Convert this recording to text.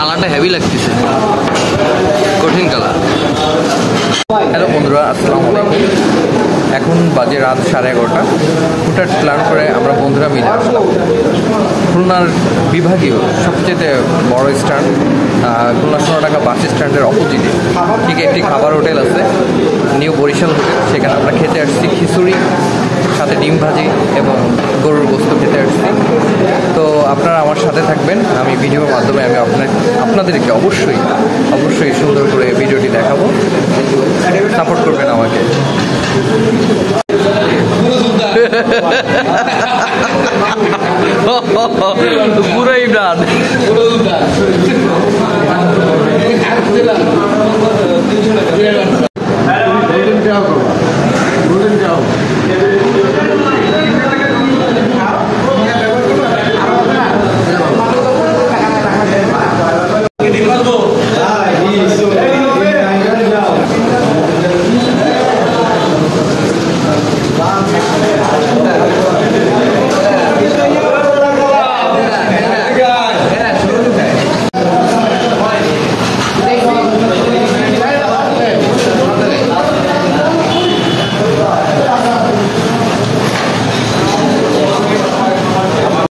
কালারটা হেভি লাগতেছে, কঠিন কালার। হ্যালো বন্ধুরা, আসসালামু আলাইকুম। এখন বাজে রাত 11:30। হুটহাট প্ল্যান করে আমরা বন্ধুরা মিলে আসলাম খুলনার বিভাগীয় সবচেয়ে বড় স্ট্যান্ড, খুলনা 16 টাকা বাস স্ট্যান্ডের অপোজিটে ঠিক একটি খাবার হোটেল আছে, নিউ বরিশাল হোটেল। সেখানে আমরা খেতে আসছি খিচুড়ি, সাথে ডিম ভাজি এবং গরুর গোস্ত খেতে আসছি। তো আপনারা আমার সাথে থাকবেন, আমি ভিডিওর মাধ্যমে আমি আপনাদেরকে অবশ্যই সুন্দর করে ভিডিওটি দেখাবো। সাপোর্ট করবেন আমাকে। পুরো ইমরান